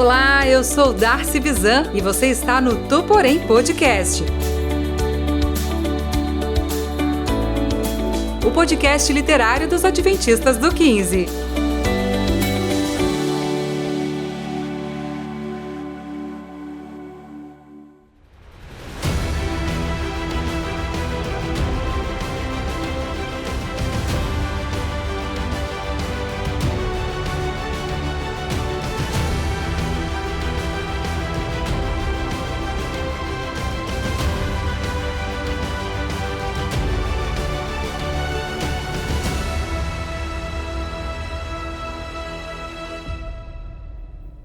Olá, eu sou Darcy Bizan e você está no Tu Porém Podcast. O podcast literário dos Adventistas do 15.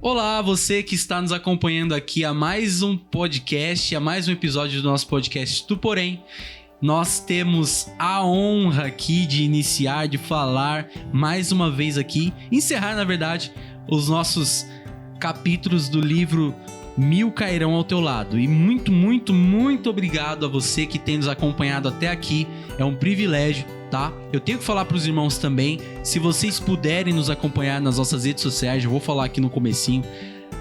Olá, você que está nos acompanhando aqui a mais um podcast, a mais um episódio do nosso podcast Tu Porém. Nós temos a honra aqui de iniciar, de falar mais uma vez aqui, encerrar na verdade, os nossos capítulos do livro Mil Cairão ao Teu Lado. E muito obrigado a você que tem nos acompanhado até aqui, é um privilégio, tá? Eu tenho que falar para os irmãos também, se vocês puderem nos acompanhar nas nossas redes sociais, eu vou falar aqui no comecinho.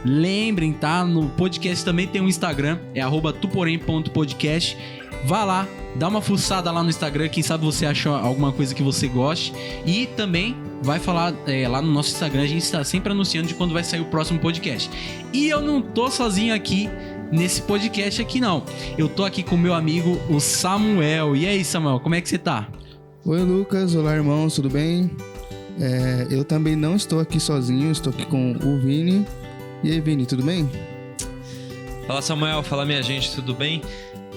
Lembrem, tá? No podcast também tem um Instagram, é @tuporém.podcast. Vá lá, dá uma fuçada lá no Instagram, quem sabe você acha alguma coisa que você goste. E também vai falar lá no nosso Instagram, a gente está sempre anunciando de quando vai sair o próximo podcast. E eu não tô sozinho aqui nesse podcast aqui não. Eu tô aqui com o meu amigo, o Samuel. E aí, Samuel, como é que você tá? Oi, Lucas. Olá, irmãos. Tudo bem? Eu também não estou aqui sozinho. Estou aqui com o Vini. E aí, Vini, tudo bem? Fala, Samuel. Fala, minha gente. Tudo bem?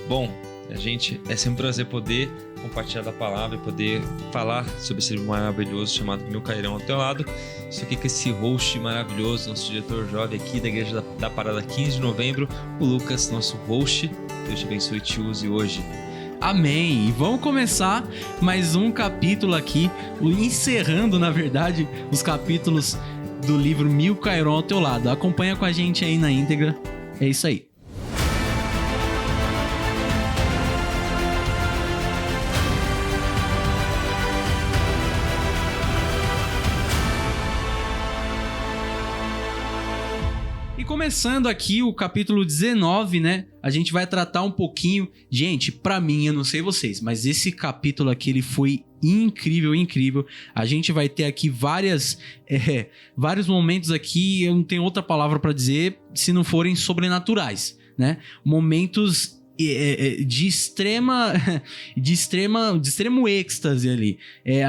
Bom, a gente é sempre um prazer poder compartilhar da palavra e poder falar sobre esse livro maravilhoso chamado Mil Cairão ao Teu Lado. Isso aqui com esse host maravilhoso, nosso diretor jovem aqui da Igreja da Parada 15 de novembro, o Lucas, nosso host. Deus te abençoe e te use hoje. Amém! E vamos começar mais um capítulo aqui, encerrando, na verdade, os capítulos do livro Mil Cairão ao Teu Lado. Acompanha com a gente aí na íntegra. É isso aí. Começando aqui o capítulo 19, né? A gente vai tratar um pouquinho... Gente, pra mim, eu não sei vocês, mas esse capítulo aqui, ele foi incrível. A gente vai ter aqui vários momentos aqui, eu não tenho outra palavra pra dizer, se não forem sobrenaturais, né? Momentos de extremo êxtase ali.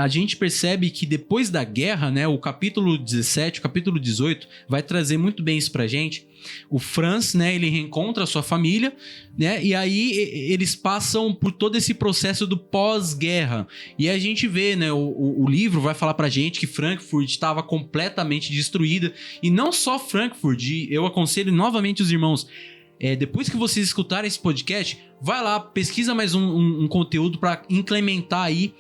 A gente percebe que depois da guerra, né, o capítulo 17, o capítulo 18 vai trazer muito bem isso pra gente. O Franz, né, ele reencontra a sua família, né, e aí eles passam por todo esse processo do pós-guerra. E a gente vê, né, o livro vai falar pra gente que Frankfurt estava completamente destruída. E não só Frankfurt, eu aconselho novamente os irmãos, depois que vocês escutarem esse podcast, vai lá, pesquisa mais um conteúdo para implementar aí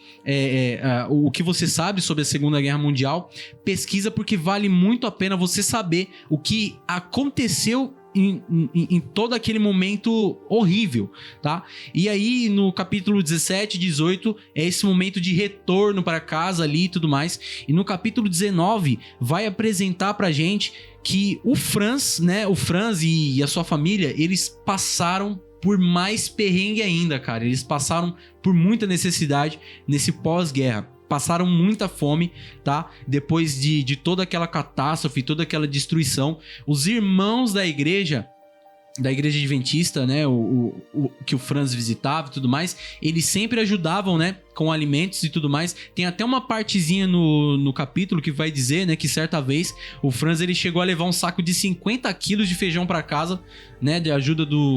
o que você sabe sobre a Segunda Guerra Mundial. Pesquisa porque vale muito a pena você saber o que aconteceu em todo aquele momento horrível, tá? E aí no capítulo 17 e 18 é esse momento de retorno para casa ali e tudo mais. E no capítulo 19 vai apresentar pra gente que o Franz, né, e a sua família, eles passaram por mais perrengue ainda, cara. Eles passaram por muita necessidade nesse pós-guerra. Passaram muita fome, tá? Depois de toda aquela catástrofe, toda aquela destruição. Os irmãos da igreja adventista, né? Que o Franz visitava e tudo mais, eles sempre ajudavam, né? Com alimentos e tudo mais. Tem até uma partezinha no capítulo que vai dizer, né? Que certa vez o Franz ele chegou a levar um saco de 50 quilos de feijão para casa, né?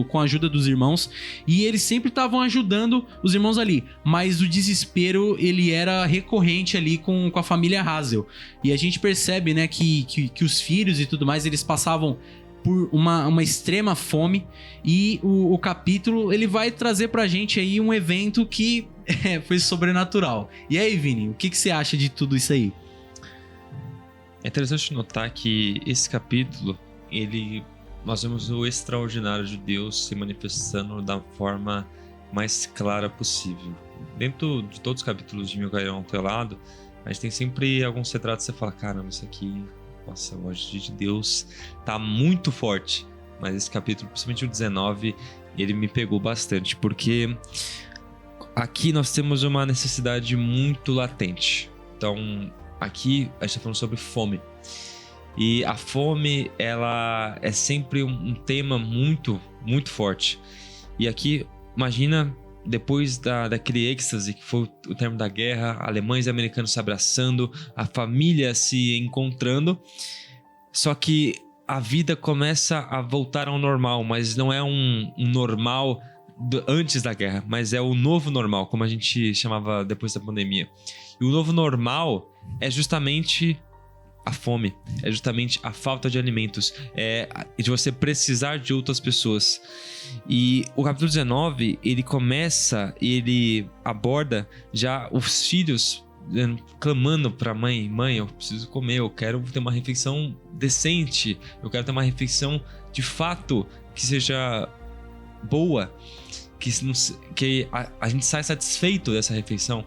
Com a ajuda dos irmãos. E eles sempre estavam ajudando os irmãos ali. Mas o desespero, ele era recorrente ali com a família Hazel. E a gente percebe, né? Que os filhos e tudo mais, eles passavam por uma extrema fome. E o capítulo, ele vai trazer pra gente aí um evento que foi sobrenatural. E aí, Vini, o que você acha de tudo isso aí? É interessante notar que esse capítulo, nós vemos o extraordinário de Deus se manifestando da forma mais clara possível. Dentro de todos os capítulos de Mil Cairão ao Teu Lado, a gente tem sempre alguns retratos que você fala, caramba, isso aqui nossa, a voz de Deus tá muito forte. Mas esse capítulo, principalmente o 19, ele me pegou bastante, porque aqui nós temos uma necessidade muito latente. Então, aqui a gente está falando sobre fome. E a fome, ela é sempre um tema muito, muito forte. E aqui, imagina, depois daquele êxtase que foi o término da guerra, alemães e americanos se abraçando, a família se encontrando, só que a vida começa a voltar ao normal, mas não é um normal antes da guerra, mas é o novo normal, como a gente chamava depois da pandemia. E o novo normal é justamente a fome, é justamente a falta de alimentos, é de você precisar de outras pessoas. E o capítulo 19, ele começa e ele aborda já os filhos clamando pra mãe: mãe, eu preciso comer, eu quero ter uma refeição decente, eu quero ter uma refeição de fato que seja boa, que a gente saia satisfeito dessa refeição.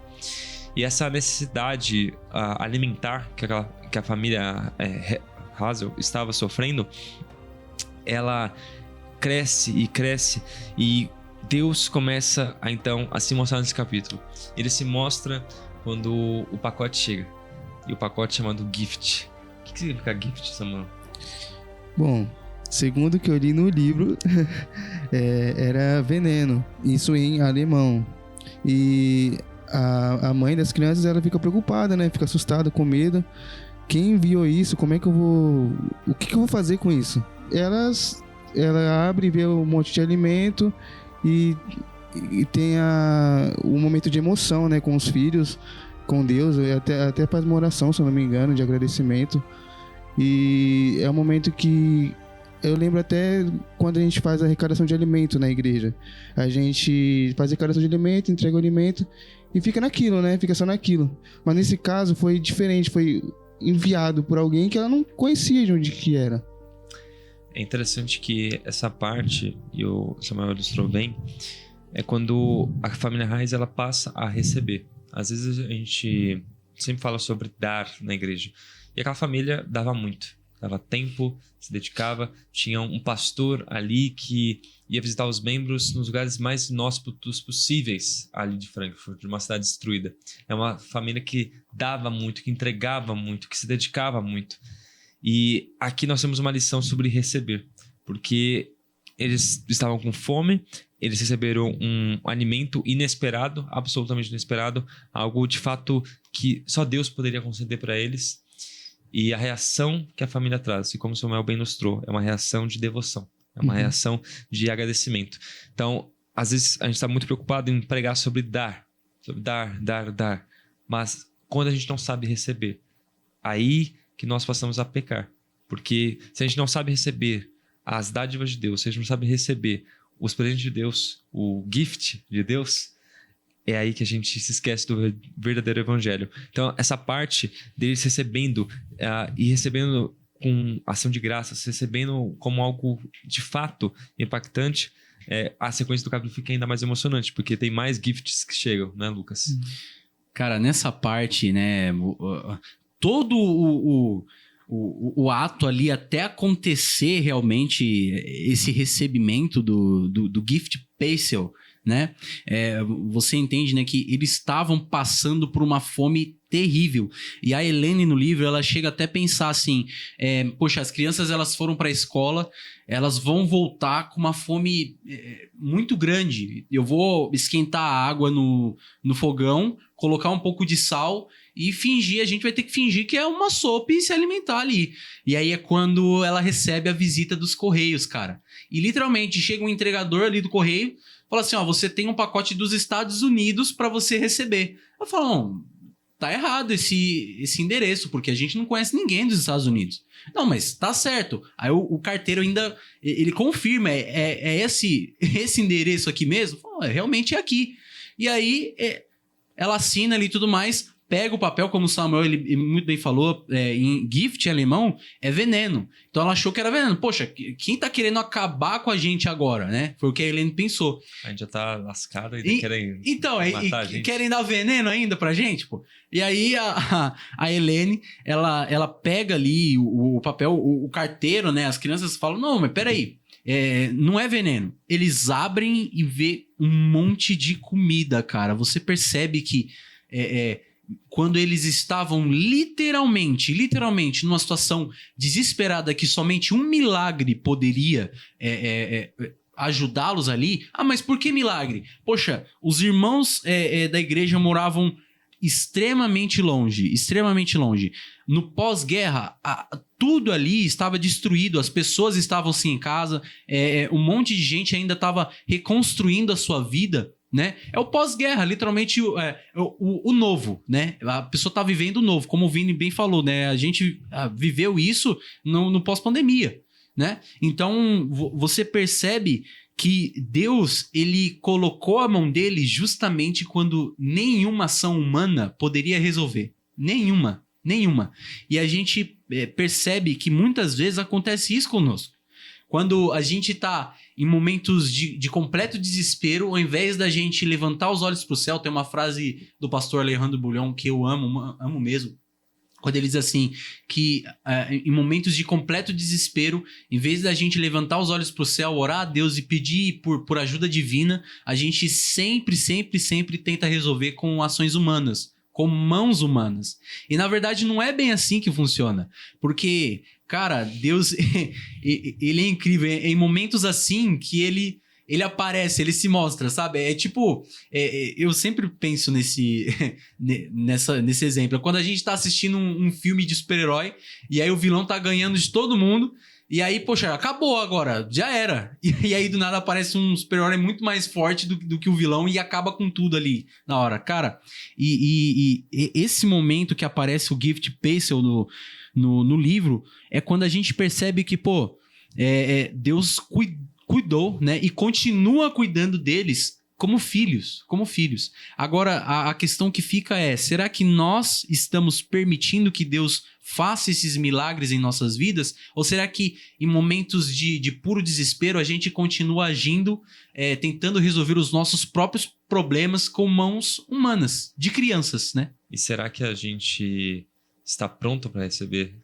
E essa necessidade alimentar que a família Hazel estava sofrendo, ela cresce e cresce, e Deus começa então a se mostrar nesse capítulo. Ele se mostra quando o pacote chega, e o pacote chamado gift. O que significa gift, Samuel? Bom, segundo o que eu li no livro, era veneno, isso em alemão. E a mãe das crianças, ela fica preocupada, né? Fica assustada, com medo. Quem enviou isso? Como é que eu vou... O que eu vou fazer com isso? Ela abre e vê um monte de alimento e tem o momento de emoção, né? Com os filhos, com Deus, até faz uma oração, se eu não me engano, de agradecimento. E é um momento que eu lembro até quando a gente faz a arrecadação de alimento na igreja. A gente faz a arrecadação de alimento, entrega o alimento e fica naquilo, né? Fica só naquilo. Mas nesse caso foi diferente, foi enviado por alguém que ela não conhecia de onde que era. É interessante que essa parte, e o Samuel ilustrou bem, é quando a família Reis, ela passa a receber. Às vezes a gente sempre fala sobre dar na igreja. E aquela família dava muito. Dava tempo, se dedicava. Tinha um pastor ali que ia visitar os membros nos lugares mais inóspitos possíveis ali de Frankfurt, de uma cidade destruída. É uma família que dava muito, que entregava muito, que se dedicava muito. E aqui nós temos uma lição sobre receber, porque eles estavam com fome, eles receberam um alimento inesperado, absolutamente inesperado, algo de fato que só Deus poderia conceder para eles. E a reação que a família traz, e como o Samuel bem ilustrou, é uma reação de devoção, é uma reação de agradecimento. Então, às vezes a gente está muito preocupado em pregar sobre dar, dar, mas quando a gente não sabe receber, aí que nós passamos a pecar. Porque se a gente não sabe receber as dádivas de Deus, se a gente não sabe receber os presentes de Deus, o gift de Deus, é aí que a gente se esquece do verdadeiro evangelho. Então, essa parte deles recebendo e recebendo com ação de graças, recebendo como algo de fato impactante, a sequência do capítulo fica ainda mais emocionante, porque tem mais gifts que chegam, né, Lucas? Cara, nessa parte, né, todo o ato ali até acontecer realmente esse recebimento do gift parcel, né? Você entende, né, que eles estavam passando por uma fome terrível. E a Helene no livro, ela chega até a pensar assim, poxa, as crianças elas foram para a escola, elas vão voltar com uma fome muito grande. Eu vou esquentar a água no fogão, colocar um pouco de sal e a gente vai ter que fingir que é uma sopa e se alimentar ali. E aí é quando ela recebe a visita dos Correios, cara. E literalmente chega um entregador ali do Correio, fala assim, ó, você tem um pacote dos Estados Unidos para você receber. Eu falo, não, tá errado esse endereço, porque a gente não conhece ninguém dos Estados Unidos. Não, mas tá certo. Aí o carteiro ainda, ele confirma, esse endereço aqui mesmo? Falo, realmente é aqui. E aí ela assina ali e tudo mais, pega o papel, como o Samuel ele muito bem falou, em gift em alemão, é veneno. Então ela achou que era veneno. Poxa, quem tá querendo acabar com a gente agora, né? Foi o que a Helene pensou. A gente já tá lascado e querem matar a gente. Querem dar veneno ainda pra gente, pô. E aí a Helene, ela pega ali o papel, o carteiro, né? As crianças falam, não, mas peraí. Não é veneno. Eles abrem e vê um monte de comida, cara. Você percebe que quando eles estavam literalmente numa situação desesperada que somente um milagre poderia ajudá-los ali. Ah, mas por que milagre? Poxa, os irmãos da igreja moravam extremamente longe. No pós-guerra, tudo ali estava destruído, as pessoas estavam assim em casa, um monte de gente ainda estava reconstruindo a sua vida, né? É o pós-guerra, literalmente o novo, né? A pessoa está vivendo o novo, como o Vini bem falou, né? A gente viveu isso no pós-pandemia, né? Então, você percebe que Deus, ele colocou a mão dele justamente quando nenhuma ação humana poderia resolver. Nenhuma. E a gente percebe que muitas vezes acontece isso conosco. Quando a gente está em momentos de completo desespero, ao invés da gente levantar os olhos para o céu, tem uma frase do pastor Alejandro Bulhão que eu amo mesmo, quando ele diz assim, que em momentos de completo desespero, em vez da gente levantar os olhos para o céu, orar a Deus e pedir por ajuda divina, a gente sempre tenta resolver com ações humanas, com mãos humanas. E na verdade não é bem assim que funciona, porque, cara, Deus, ele é incrível, em momentos assim que ele aparece, ele se mostra, sabe? Eu sempre penso nesse exemplo. Quando a gente tá assistindo um filme de super-herói e aí o vilão tá ganhando de todo mundo e aí, poxa, acabou agora, já era. E aí do nada aparece um super-herói muito mais forte do que o vilão e acaba com tudo ali na hora. Cara, e esse momento que aparece o Gift Pacel no livro é quando a gente percebe que, Deus cuidou, né? E continua cuidando deles como filhos. Agora, a questão que fica será que nós estamos permitindo que Deus faça esses milagres em nossas vidas? Ou será que em momentos de puro desespero a gente continua agindo, tentando resolver os nossos próprios problemas com mãos humanas, de crianças, né? E será que a gente está pronto para receber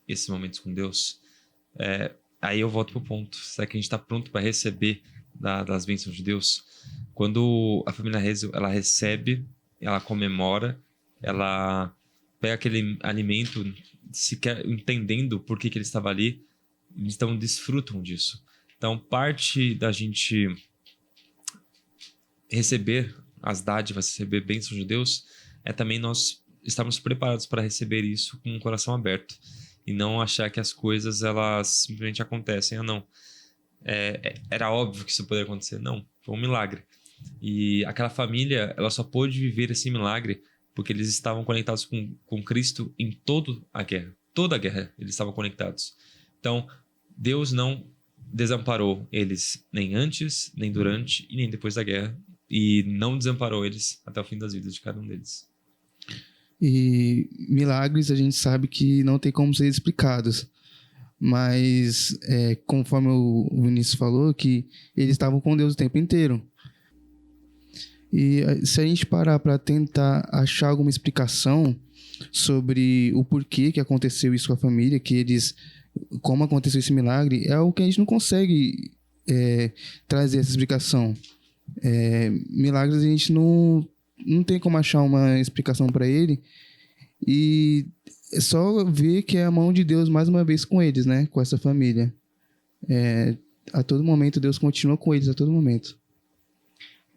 esses momentos com Deus? Aí eu volto pro ponto. Será que a gente está pronto para receber das bênçãos de Deus? Quando a família Hazel, ela recebe, ela comemora, ela pega aquele alimento, entendendo por que ele estava ali, então desfrutam disso. Então, parte da gente receber as dádivas, receber bênçãos de Deus, é também nós estarmos preparados para receber isso com o coração aberto. E não achar que as coisas, elas simplesmente acontecem. Não. Era óbvio que isso poderia acontecer. Não, foi um milagre. E aquela família, ela só pôde viver esse milagre porque eles estavam conectados com Cristo em toda a guerra. Toda a guerra eles estavam conectados. Então, Deus não desamparou eles nem antes, nem durante e nem depois da guerra. E não desamparou eles até o fim das vidas de cada um deles. E milagres a gente sabe que não tem como ser explicados. Mas, conforme o Vinícius falou, que eles estavam com Deus o tempo inteiro. E se a gente parar para tentar achar alguma explicação sobre o porquê que aconteceu isso com a família, como aconteceu esse milagre, é algo que a gente não consegue trazer essa explicação. Milagres a gente não tem como achar uma explicação para ele, e é só ver que é a mão de Deus mais uma vez com eles, né? Com essa família. A todo momento Deus continua com eles, a todo momento.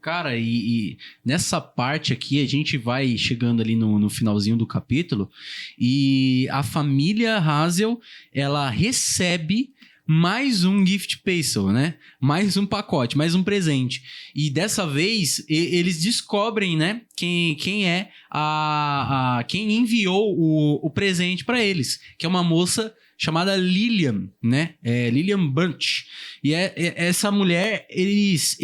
Cara, e nessa parte aqui a gente vai chegando ali no finalzinho do capítulo e a família Hazel, ela recebe mais um gift parcel, né? Mais um pacote, mais um presente. E dessa vez eles descobrem, né? Quem é quem enviou o presente para eles, que é uma moça chamada Lillian, né? Lillian Bunch. E essa mulher, eles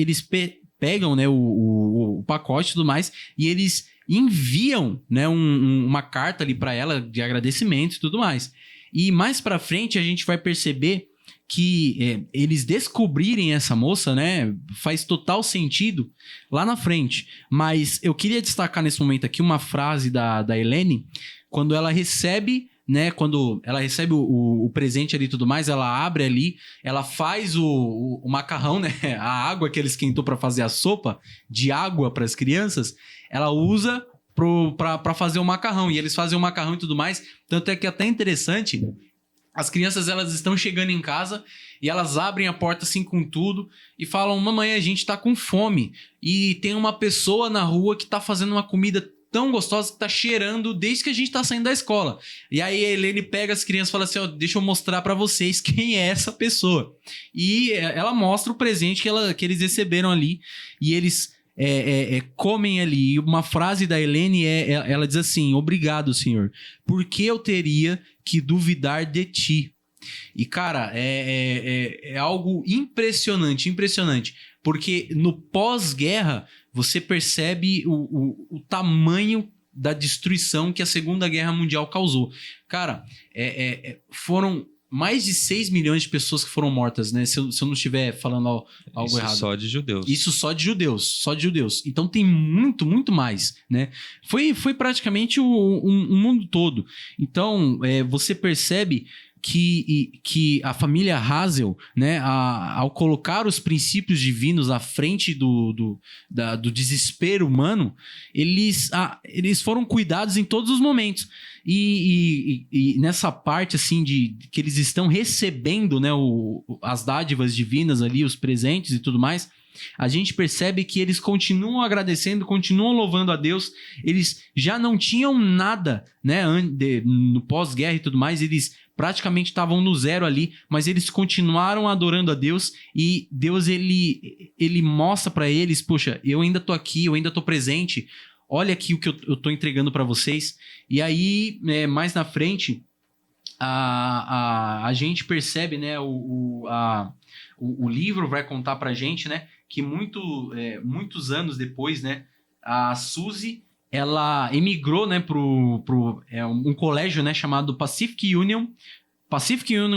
pegam, né, o pacote e tudo mais, e eles enviam, né, uma carta ali para ela de agradecimento e tudo mais. E mais para frente a gente vai perceber que eles descobrirem essa moça, né, faz total sentido lá na frente. Mas eu queria destacar nesse momento aqui uma frase da Helene, quando ela recebe, né, quando ela recebe o presente ali e tudo mais, ela abre ali, ela faz o macarrão, né, a água que ele esquentou para fazer a sopa de água para as crianças, ela usa para fazer o macarrão, e eles fazem o macarrão e tudo mais, tanto é que é até interessante, as crianças elas estão chegando em casa e elas abrem a porta assim com tudo e falam, mamãe, a gente tá com fome, e tem uma pessoa na rua que tá fazendo uma comida tão gostosa que tá cheirando desde que a gente tá saindo da escola. E aí a Helene pega as crianças e fala assim, ó, deixa eu mostrar pra vocês quem é essa pessoa. E ela mostra o presente que eles receberam ali, e eles comem ali. E uma frase da Helene ela diz assim, obrigado, Senhor, porque eu teria que duvidar de ti. E cara, é algo impressionante, porque no pós-guerra você percebe o tamanho da destruição que a Segunda Guerra Mundial causou. Cara, foram mais de 6 milhões de pessoas que foram mortas, né? Se eu não estiver falando algo errado. Isso só de judeus. Isso só de judeus. Então tem muito, muito mais, né? Foi praticamente o mundo todo. Então, você percebe que a família Hazel, né, ao colocar os princípios divinos à frente do desespero humano, eles foram cuidados em todos os momentos. E nessa parte assim de que eles estão recebendo, né, as dádivas divinas ali, os presentes e tudo mais, a gente percebe que eles continuam agradecendo, continuam louvando a Deus. Eles já não tinham nada, né, no pós-guerra e tudo mais, eles praticamente estavam no zero ali, mas eles continuaram adorando a Deus, e Deus ele mostra para eles, poxa, eu ainda tô aqui, eu ainda tô presente, olha aqui o que eu tô entregando para vocês. E aí, mais na frente, a gente percebe, né, o livro vai contar pra gente, né, que muitos anos depois, né, a Suzy, ela emigrou, né, pro um colégio, né, chamado Pacific Union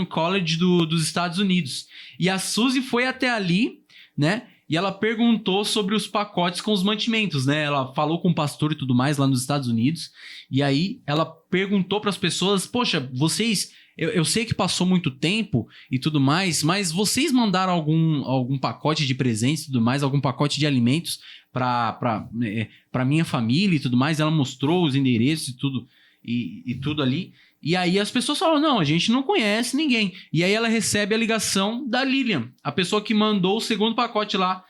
College dos Estados Unidos. E a Suzy foi até ali, né, e ela perguntou sobre os pacotes com os mantimentos, né? Ela falou com o pastor e tudo mais lá nos Estados Unidos. E aí ela perguntou para as pessoas, poxa, vocês... Eu sei que passou muito tempo e tudo mais, mas vocês mandaram algum pacote de presentes e tudo mais, algum pacote de alimentos para minha família e tudo mais? Ela mostrou os endereços e tudo ali. E aí as pessoas falam, não, a gente não conhece ninguém. E aí ela recebe a ligação da Lilian, a pessoa que mandou o segundo pacote lá,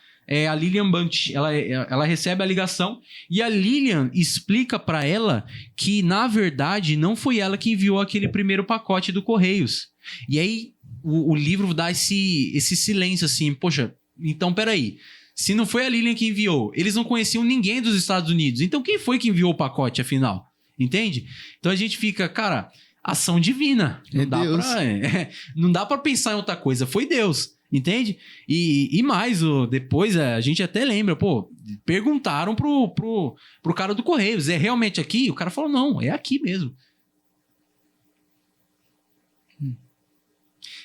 a Lilian Bunch. Ela recebe a ligação e a Lilian explica para ela que, na verdade, não foi ela que enviou aquele primeiro pacote do Correios. E aí o livro dá esse silêncio assim, poxa, então peraí, se não foi a Lilian que enviou, eles não conheciam ninguém dos Estados Unidos, então quem foi que enviou o pacote afinal? Entende? Então a gente fica, cara, ação divina. Não dá pra pensar em outra coisa, foi Deus. Entende? E mais, depois a gente até lembra, pô, perguntaram pro cara do Correios, é realmente aqui? O cara falou, não, é aqui mesmo.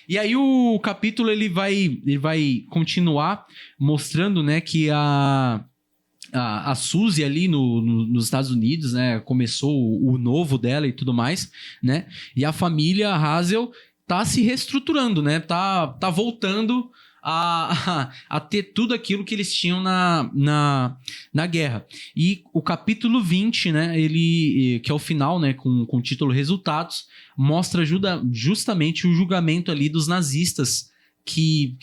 E aí o capítulo ele vai continuar mostrando, né, que a Suzy ali nos Estados Unidos, né, começou o novo dela e tudo mais, né, e a família Hazel tá se reestruturando, né? Tá voltando a ter tudo aquilo que eles tinham na guerra. E o capítulo 20, né? Ele, que é o final, né? Com o título Resultados, mostra justamente o julgamento ali dos nazistas que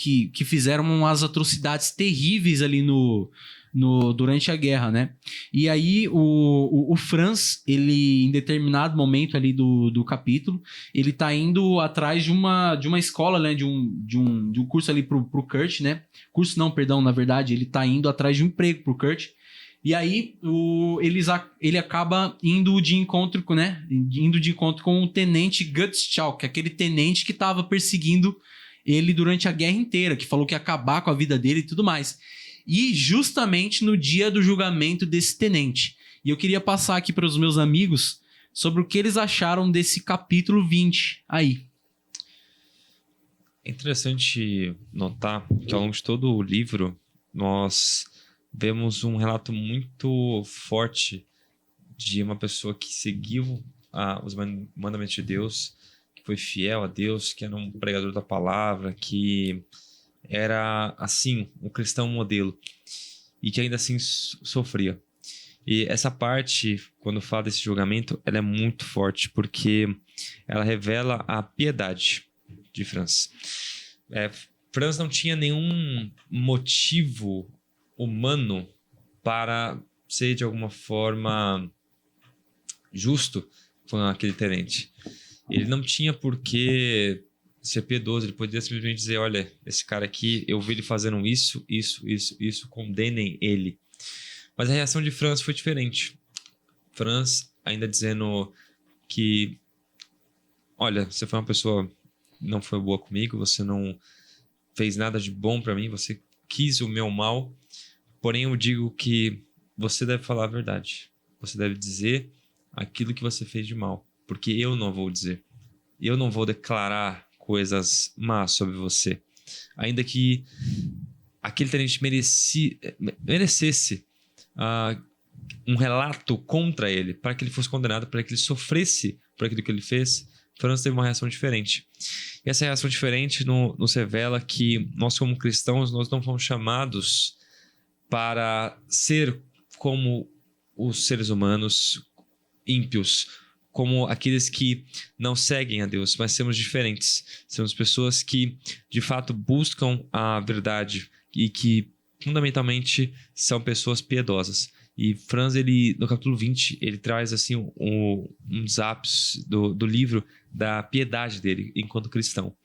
fizeram umas atrocidades terríveis ali durante a guerra, né? E aí o Franz, ele em determinado momento ali do capítulo, ele tá indo atrás de uma escola, né? De um curso ali pro Kurt, né? Curso não, perdão, na verdade, ele tá indo atrás de um emprego pro Kurt. E aí ele acaba indo de encontro com o tenente Gutschalk, que é aquele tenente que tava perseguindo ele durante a guerra inteira, que falou que ia acabar com a vida dele e tudo mais. E justamente no dia do julgamento desse tenente. E eu queria passar aqui para os meus amigos sobre o que eles acharam desse capítulo 20 aí. É interessante notar que ao longo de todo o livro nós vemos um relato muito forte de uma pessoa que seguiu os mandamentos de Deus, que foi fiel a Deus, que era um pregador da palavra, que era, assim, um cristão modelo e que ainda assim sofria. E essa parte, quando fala desse julgamento, ela é muito forte porque ela revela a piedade de Franz. Franz não tinha nenhum motivo humano para ser de alguma forma justo com aquele tenente. Ele não tinha por que ser piedoso, ele podia simplesmente dizer, olha, esse cara aqui, eu vi ele fazendo isso, condenem ele. Mas a reação de Franz foi diferente. Franz ainda dizendo que, olha, você foi uma pessoa, não foi boa comigo, você não fez nada de bom para mim, você quis o meu mal, porém eu digo que você deve falar a verdade. Você deve dizer aquilo que você fez de mal, porque eu não vou dizer. Eu não vou declarar coisas más sobre você. Ainda que aquele tenente merecesse um relato contra ele, para que ele fosse condenado, para que ele sofresse por aquilo que ele fez, Franz teve uma reação diferente. E essa reação diferente nos revela que nós, como cristãos, nós não fomos chamados para ser como os seres humanos ímpios, como aqueles que não seguem a Deus, mas somos diferentes. Somos pessoas que, de fato, buscam a verdade e que, fundamentalmente, são pessoas piedosas. E Franz, ele, no capítulo 20, ele traz assim uns ápices do livro da piedade dele enquanto cristão.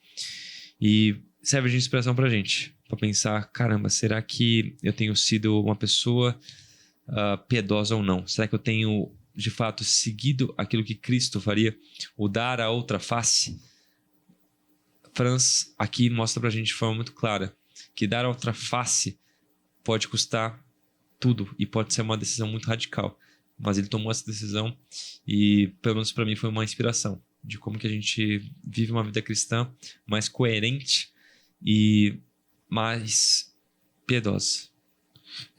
E serve de inspiração pra gente, pra pensar, caramba, será que eu tenho sido uma pessoa piedosa ou não? Será que eu tenho, de fato, seguido aquilo que Cristo faria? O dar a outra face? Franz aqui mostra pra gente de forma muito clara que dar a outra face pode custar tudo e pode ser uma decisão muito radical, mas ele tomou essa decisão e, pelo menos para mim, foi uma inspiração de como que a gente vive uma vida cristã mais coerente e mais piedosa.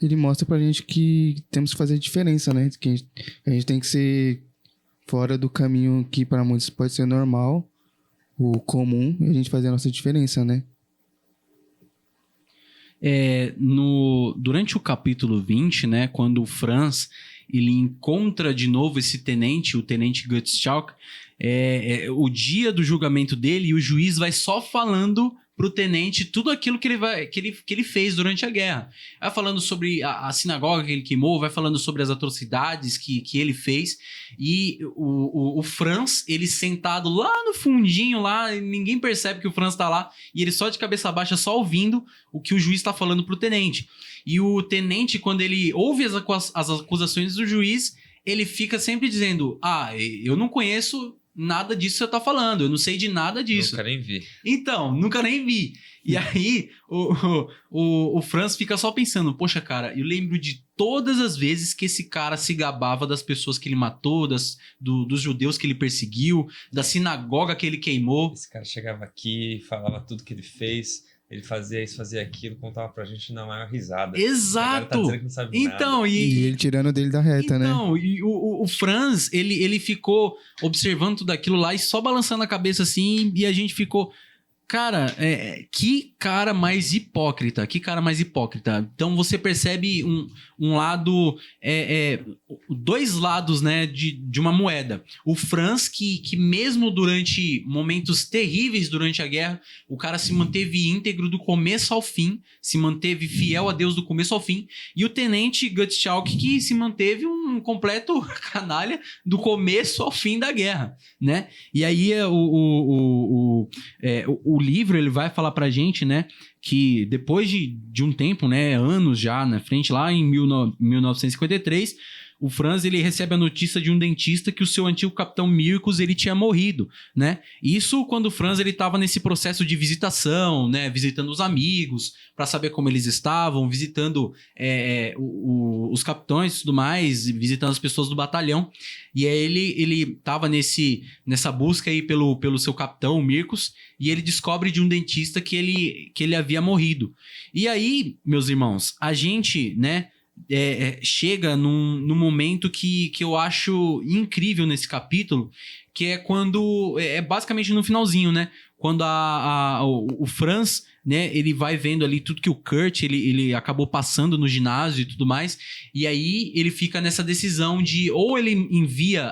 Ele mostra pra gente que temos que fazer diferença, né? Que a gente tem que ser fora do caminho que para muitos pode ser normal, o comum, e a gente fazer a nossa diferença, né? Durante o capítulo 20, né, quando o Franz ele encontra de novo esse tenente, o tenente Gottschalk, o dia do julgamento dele, e o juiz vai só falando pro tenente tudo aquilo que ele fez durante a guerra. Vai falando sobre a sinagoga que ele queimou, vai falando sobre as atrocidades que ele fez, e o Franz, ele sentado lá no fundinho, lá, ninguém percebe que o Franz tá lá, e ele só de cabeça baixa, só ouvindo o que o juiz tá falando pro tenente. E o tenente, quando ele ouve as acusações do juiz, ele fica sempre dizendo, eu não conheço nada disso que você tá falando, eu não sei de nada disso. Nunca nem vi. Então, nunca nem vi. E aí, o Franz fica só pensando, poxa, cara, eu lembro de todas as vezes que esse cara se gabava das pessoas que ele matou, dos judeus que ele perseguiu, da sinagoga que ele queimou. Esse cara chegava aqui, falava tudo que ele fez, ele fazia isso, fazia aquilo, contava pra gente na maior risada. Exato! Tá dizendo que não sabe então, nada. E ele tirando dele da reta, né? Então, e o Franz, ele ficou observando tudo aquilo lá e só balançando a cabeça assim, e a gente ficou... Cara, que cara mais hipócrita, Então você percebe um lado, dois lados, né, de uma moeda. O Franz, que mesmo durante momentos terríveis durante a guerra, o cara se manteve íntegro do começo ao fim, se manteve fiel a Deus do começo ao fim, e o tenente Gottschalk, que se manteve um completo canalha do começo ao fim da guerra, né? E aí o livro, ele vai falar pra gente, né, que depois de um tempo, né, anos já na frente, lá em 1953, o Franz ele recebe a notícia de um dentista que o seu antigo capitão Mirkus ele tinha morrido, né? Isso quando o Franz ele estava nesse processo de visitação, né? Visitando os amigos para saber como eles estavam, visitando os capitães e tudo mais, visitando as pessoas do batalhão. E aí ele estava nessa busca aí pelo seu capitão, o Mirkus, e ele descobre de um dentista que ele havia morrido. E aí, meus irmãos, a gente, né? Chega num momento que eu acho incrível nesse capítulo, que é quando basicamente no finalzinho, né? Quando o Franz, né, ele vai vendo ali tudo que o Kurt ele acabou passando no ginásio e tudo mais, e aí ele fica nessa decisão de ou ele envia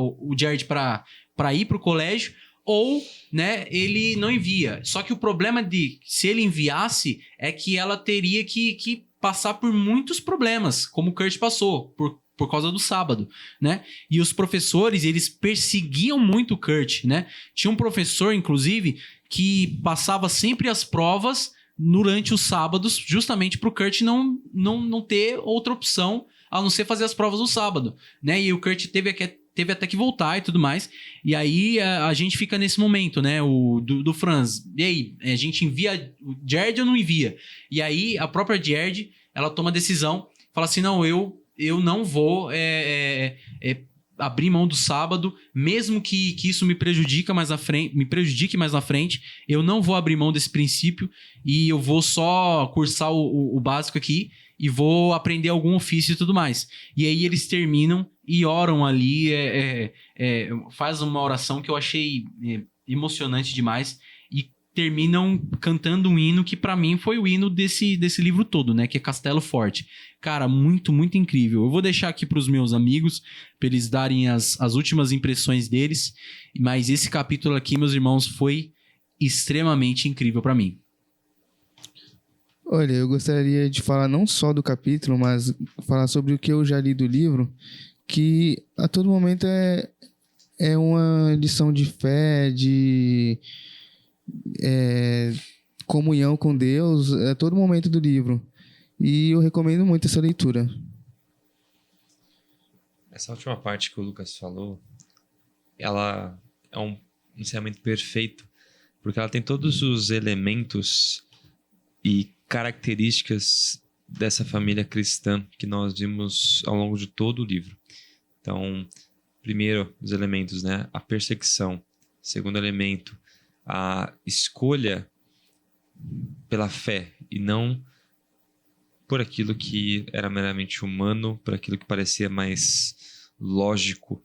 o Jared para ir pro colégio, ou, né, ele não envia. Só que o problema de se ele enviasse é que ela teria que passar por muitos problemas, como o Kurt passou, por causa do sábado, né? E os professores, eles perseguiam muito o Kurt, né? Tinha um professor, inclusive, que passava sempre as provas durante os sábados, justamente para o Kurt não ter outra opção a não ser fazer as provas no sábado, né? E o Kurt teve até que voltar e tudo mais. E aí a gente fica nesse momento, né? Do Franz. E aí, a gente envia o Jared ou não envia? E aí a própria Jared, ela toma a decisão, fala assim, não, eu não vou abrir mão do sábado, mesmo que isso me prejudique mais na frente, eu não vou abrir mão desse princípio e eu vou só cursar o básico aqui e vou aprender algum ofício e tudo mais. E aí eles terminam e oram ali, faz uma oração que eu achei emocionante demais, e terminam cantando um hino que pra mim foi o hino desse livro todo, né? Que é Castelo Forte. Cara, muito, muito incrível. Eu vou deixar aqui pros meus amigos, pra eles darem as últimas impressões deles, mas esse capítulo aqui, meus irmãos, foi extremamente incrível pra mim. Olha, eu gostaria de falar não só do capítulo, mas falar sobre o que eu já li do livro, que a todo momento é uma lição de fé, de comunhão com Deus, a todo momento do livro. E eu recomendo muito essa leitura. Essa última parte que o Lucas falou, ela é um ensinamento perfeito, porque ela tem todos os elementos e características dessa família cristã que nós vimos ao longo de todo o livro. Então, primeiro, os elementos, né? A perseguição. Segundo elemento, a escolha pela fé e não por aquilo que era meramente humano, por aquilo que parecia mais lógico.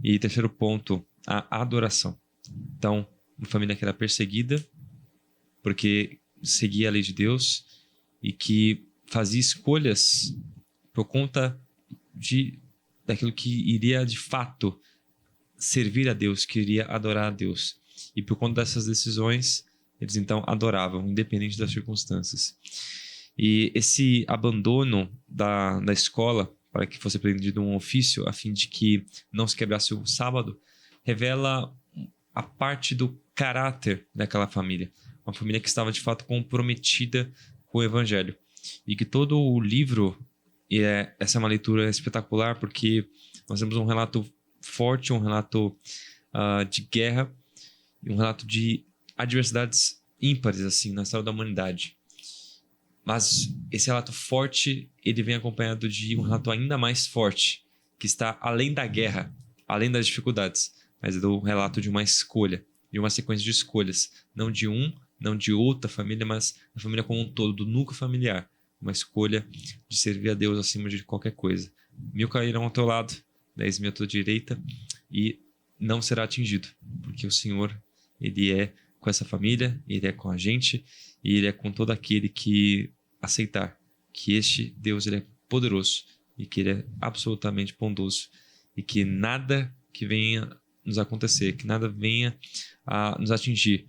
E terceiro ponto, a adoração. Então, uma família que era perseguida porque seguia a lei de Deus e que fazia escolhas por conta daquilo que iria de fato servir a Deus, que iria adorar a Deus. E por conta dessas decisões, eles então adoravam, independente das circunstâncias. E esse abandono da escola para que fosse aprendido um ofício, a fim de que não se quebrasse o sábado, revela a parte do caráter daquela família. Uma família que estava de fato comprometida com o evangelho. E que todo o livro, essa é uma leitura espetacular, porque nós temos um relato forte, um relato de guerra, e um relato de adversidades ímpares assim, na história da humanidade. Mas esse relato forte, ele vem acompanhado de um relato ainda mais forte, que está além da guerra, além das dificuldades, mas é do relato de uma escolha, de uma sequência de escolhas, não de outra família, mas a família como um todo, do núcleo familiar. Uma escolha de servir a Deus acima de qualquer coisa. 1000 cairão ao teu lado, 10.000 à tua direita, e não será atingido, porque o Senhor, Ele é com essa família, Ele é com a gente, e Ele é com todo aquele que aceitar que este Deus, Ele é poderoso, e que Ele é absolutamente bondoso, e que nada que venha nos acontecer, que nada venha a nos atingir,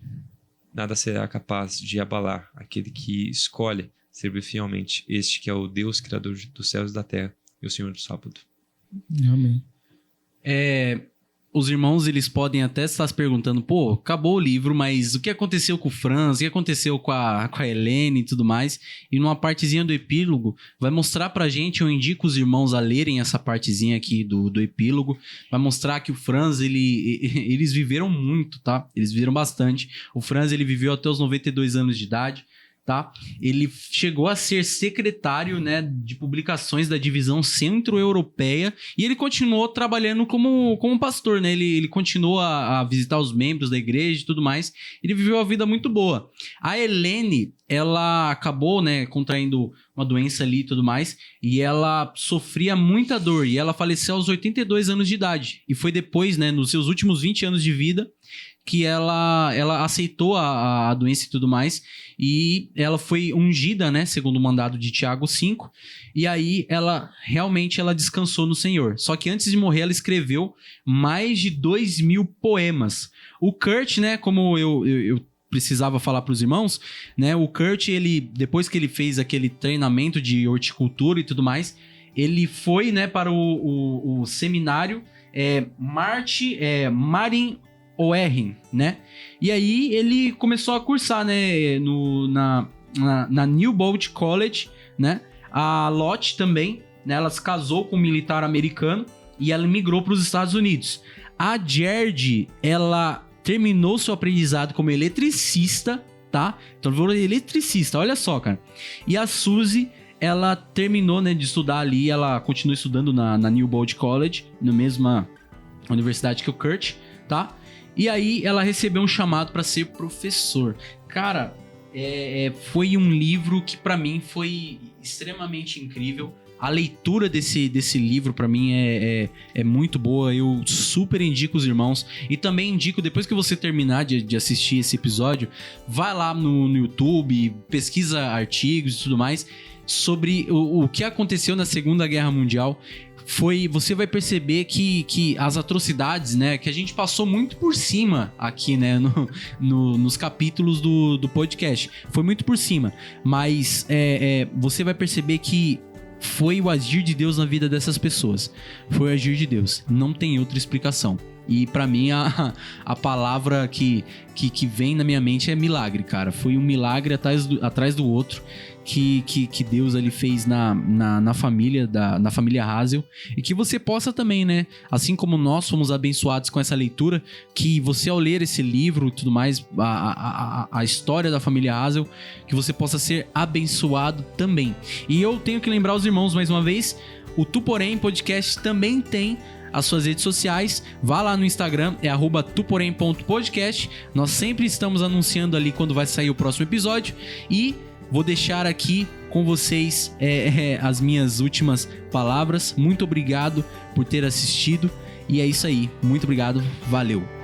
nada será capaz de abalar aquele que escolhe servir fielmente este que é o Deus Criador dos céus e da terra e o Senhor do sábado. Amém. os irmãos, eles podem até estar se perguntando, pô, acabou o livro, mas o que aconteceu com o Franz, o que aconteceu com a Helene e tudo mais? E numa partezinha do epílogo, vai mostrar pra gente, eu indico os irmãos a lerem essa partezinha aqui do epílogo, vai mostrar que o Franz, eles viveram muito, tá? Eles viveram bastante. O Franz, ele viveu até os 92 anos de idade, tá? Ele chegou a ser secretário, né, de publicações da divisão centro-europeia e ele continuou trabalhando como pastor, né? Ele continuou a visitar os membros da igreja e tudo mais. Ele viveu uma vida muito boa. A Helene, ela acabou, né, contraindo uma doença ali e tudo mais, e ela sofria muita dor, e ela faleceu aos 82 anos de idade. E foi depois, né, nos seus últimos 20 anos de vida, que ela aceitou a doença e tudo mais, e ela foi ungida, né, segundo o mandado de Tiago 5, e aí ela realmente descansou no Senhor. Só que antes de morrer, ela escreveu mais de 2.000 poemas. O Kurt, né, como eu precisava falar para os irmãos, né, o Kurt, depois que ele fez aquele treinamento de horticultura e tudo mais, ele foi, né, para o seminário Marin Oerring, né? E aí ele começou a cursar, né, na Newbold College, né? A Lottie também, né? Ela se casou com um militar americano e ela migrou para os Estados Unidos. A Gerd, ela terminou seu aprendizado como eletricista, tá? Então, eletricista, olha só, cara. E a Suzy, ela terminou, né, de estudar ali, ela continua estudando na Newbold College, na mesma universidade que o Kurt, tá? E aí ela recebeu um chamado para ser professor. Cara, foi um livro que para mim foi extremamente incrível. A leitura desse livro para mim é muito boa. Eu super indico os irmãos. E também indico, depois que você terminar de assistir esse episódio, vai lá no YouTube, pesquisa artigos e tudo mais sobre o que aconteceu na Segunda Guerra Mundial. Você vai perceber que as atrocidades, né, que a gente passou muito por cima aqui, né, nos capítulos do podcast, foi muito por cima, mas você vai perceber que foi o agir de Deus na vida dessas pessoas, foi o agir de Deus, não tem outra explicação. E pra mim a palavra que vem na minha mente é milagre, cara. Foi um milagre atrás do outro que Deus ali fez na família na família Hazel. E que você possa também, né? Assim como nós fomos abençoados com essa leitura, que você ao ler esse livro e tudo mais, a história da família Hazel, que você possa ser abençoado também. E eu tenho que lembrar os irmãos mais uma vez, o Tu Porém Podcast também tem as suas redes sociais, vá lá no Instagram, @tuporém.podcast. Nós sempre estamos anunciando ali quando vai sair o próximo episódio e vou deixar aqui com vocês as minhas últimas palavras. Muito obrigado por ter assistido e é isso aí, muito obrigado, valeu!